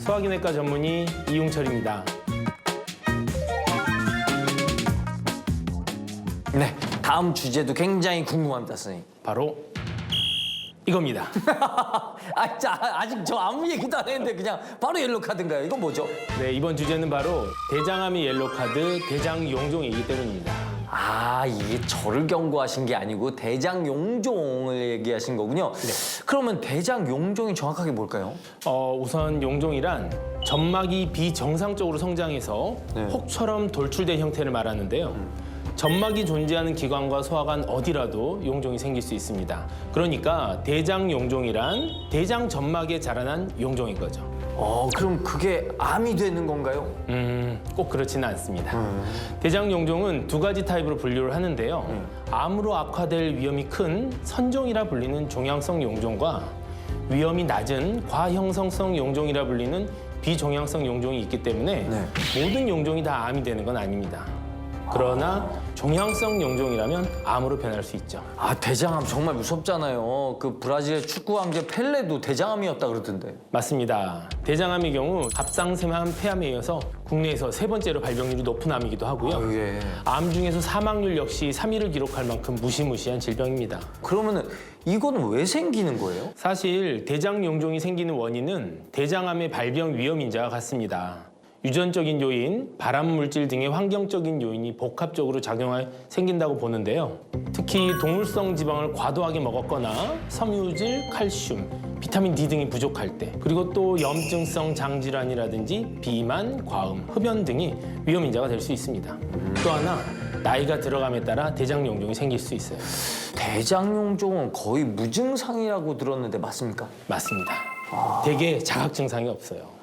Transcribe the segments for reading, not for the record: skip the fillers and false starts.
소화기내과 전문의 이용철입니다. 네, 다음 주제도 굉장히 궁금합니다, 선생님. 바로 이겁니다. 아직 저 아무 얘기도 안 했는데 그냥 바로 옐로 카드인가요? 이건 뭐죠? 네, 이번 주제는 바로 대장암이 옐로 카드 대장용종이기 때문입니다. 이게 저를 경고하신 게 아니고 대장용종을 얘기하신 거군요. 네. 그러면 대장용종이 정확하게 뭘까요? 우선 용종이란 점막이 비정상적으로 성장해서 네. 혹처럼 돌출된 형태를 말하는데요. 점막이 존재하는 기관과 소화관 어디라도 용종이 생길 수 있습니다. 그러니까 대장용종이란 대장 점막에 자라난 용종인 거죠. 그럼 그게 암이 되는 건가요? 꼭 그렇지는 않습니다. 대장용종은 두 가지 타입으로 분류를 하는데요. 암으로 악화될 위험이 큰 선종이라 불리는 종양성 용종과 위험이 낮은 과형성성 용종이라 불리는 비종양성 용종이 있기 때문에 모든 용종이 다 암이 되는 건 아닙니다. 그러나 종양성 용종이라면 암으로 변할 수 있죠. 대장암 정말 무섭잖아요. 그 브라질의 축구 왕제 펠레도 대장암이었다 그러던데. 맞습니다. 대장암의 경우 갑상선암 폐암에 이어서 국내에서 세 번째로 발병률이 높은 암이기도 하고요. 예. 암 중에서 사망률 역시 3위를 기록할 만큼 무시무시한 질병입니다. 그러면은 이거는 왜 생기는 거예요? 사실 대장용종이 생기는 원인은 대장암의 발병 위험 인자와 같습니다. 유전적인 요인, 발암물질 등의 환경적인 요인이 복합적으로 작용하여 생긴다고 보는데요. 특히 동물성 지방을 과도하게 먹었거나 섬유질, 칼슘, 비타민 D 등이 부족할 때, 그리고 또 염증성 장질환이라든지 비만, 과음, 흡연 등이 위험 인자가 될 수 있습니다. 또 하나, 나이가 들어감에 따라 대장용종이 생길 수 있어요. 대장용종은 거의 무증상이라고 들었는데 맞습니까? 맞습니다. 대개 자각 증상이 없어요.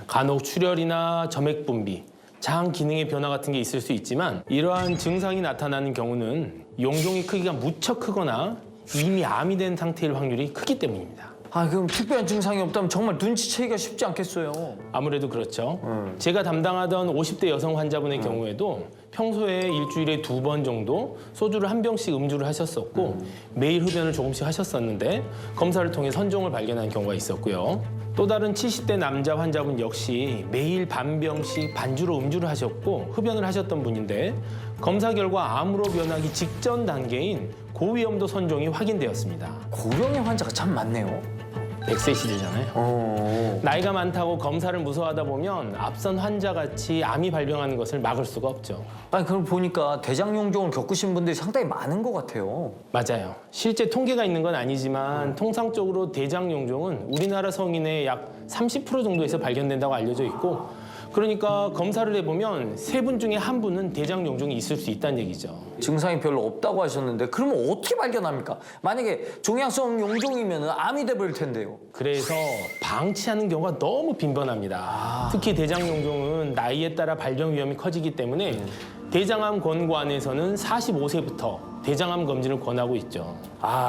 간혹 출혈이나 점액 분비, 장 기능의 변화 같은 게 있을 수 있지만 이러한 증상이 나타나는 경우는 용종의 크기가 무척 크거나 이미 암이 된 상태일 확률이 크기 때문입니다. 그럼 특별한 증상이 없다면 정말 눈치채기가 쉽지 않겠어요. 아무래도 그렇죠. 제가 담당하던 50대 여성 환자분의 경우에도 평소에 일주일에 2번 정도 소주를 한 병씩 음주를 하셨었고 매일 흡연을 조금씩 하셨었는데 검사를 통해 선종을 발견한 경우가 있었고요. 또 다른 70대 남자 환자분 역시 매일 반 병씩 반주로 음주를 하셨고 흡연을 하셨던 분인데 검사 결과 암으로 변하기 직전 단계인 고위험도 선종이 확인되었습니다. 고령의 환자가 참 많네요. 100세 시대잖아요. 나이가 많다고 검사를 무서워하다 보면 앞선 환자같이 암이 발병하는 것을 막을 수가 없죠. 그걸 보니까 대장용종을 겪으신 분들이 상당히 많은 것 같아요. 맞아요. 실제 통계가 있는 건 아니지만 통상적으로 대장용종은 우리나라 성인의 약 30% 정도에서 발견된다고 알려져 있고 그러니까 검사를 해보면 3분 중에 1분은 대장용종이 있을 수 있다는 얘기죠. 증상이 별로 없다고 하셨는데 그러면 어떻게 발견합니까? 만약에 종양성 용종이면 암이 돼버릴 텐데요. 그래서 방치하는 경우가 너무 빈번합니다. 특히 대장용종은 나이에 따라 발병 위험이 커지기 때문에 대장암 권고안에서는 45세부터 대장암 검진을 권하고 있죠.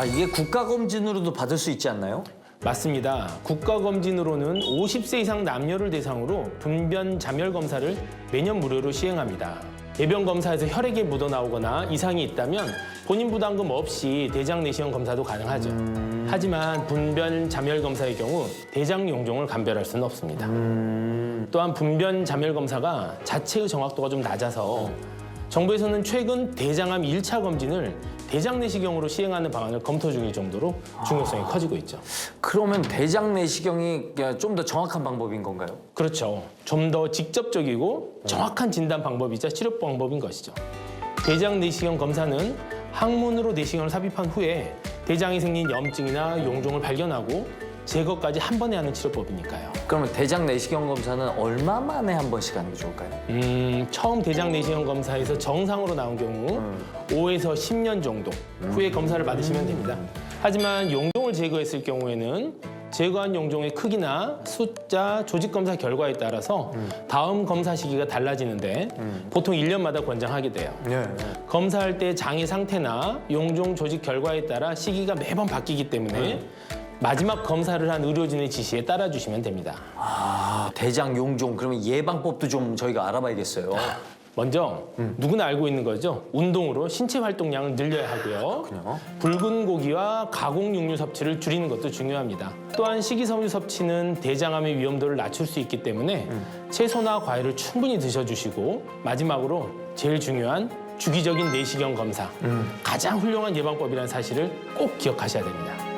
이게 국가검진으로도 받을 수 있지 않나요? 맞습니다. 국가검진으로는 50세 이상 남녀를 대상으로 분변 자멸 검사를 매년 무료로 시행합니다. 대변 검사에서 혈액에 묻어나오거나 이상이 있다면 본인 부담금 없이 대장 내시경 검사도 가능하죠. 하지만 분변 자멸 검사의 경우 대장 용종을 감별할 수는 없습니다. 또한 분변 자멸 검사가 자체의 정확도가 좀 낮아서 정부에서는 최근 대장암 1차 검진을 대장 내시경으로 시행하는 방안을 검토 중일 정도로 중요성이 커지고 있죠. 그러면 대장 내시경이 좀 더 정확한 방법인 건가요? 그렇죠. 좀 더 직접적이고 정확한 진단 방법이자 치료 방법인 것이죠. 대장 내시경 검사는 항문으로 내시경을 삽입한 후에 대장에 생긴 염증이나 용종을 발견하고 제거까지 한 번에 하는 치료법이니까요. 그러면 대장 내시경 검사는 얼마 만에 한 번씩 하는 게 좋을까요? 처음 대장 내시경 검사에서 정상으로 나온 경우 5에서 10년 정도 후에 검사를 받으시면 됩니다. 하지만 용종을 제거했을 경우에는 제거한 용종의 크기나 숫자, 조직 검사 결과에 따라서 다음 검사 시기가 달라지는데 보통 1년마다 권장하게 돼요. 검사할 때 장의 상태나 용종 조직 결과에 따라 시기가 매번 바뀌기 때문에 마지막 검사를 한 의료진의 지시에 따라주시면 됩니다. 대장 용종 그러면 예방법도 좀 저희가 알아봐야겠어요. 먼저 누구나 알고 있는 거죠. 운동으로 신체 활동량을 늘려야 하고요. 그렇군요. 붉은 고기와 가공 육류 섭취를 줄이는 것도 중요합니다. 또한 식이섬유 섭취는 대장암의 위험도를 낮출 수 있기 때문에 채소나 과일을 충분히 드셔주시고 마지막으로 제일 중요한 주기적인 내시경 검사. 가장 훌륭한 예방법이라는 사실을 꼭 기억하셔야 됩니다.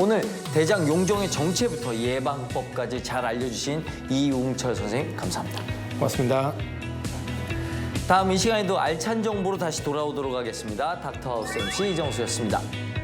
오늘 대장 용종의 정체부터 예방법까지 잘 알려주신 이웅철 선생님 감사합니다. 고맙습니다. 다음 이 시간에도 알찬 정보로 다시 돌아오도록 하겠습니다. 닥터하우스 MC 이정수였습니다.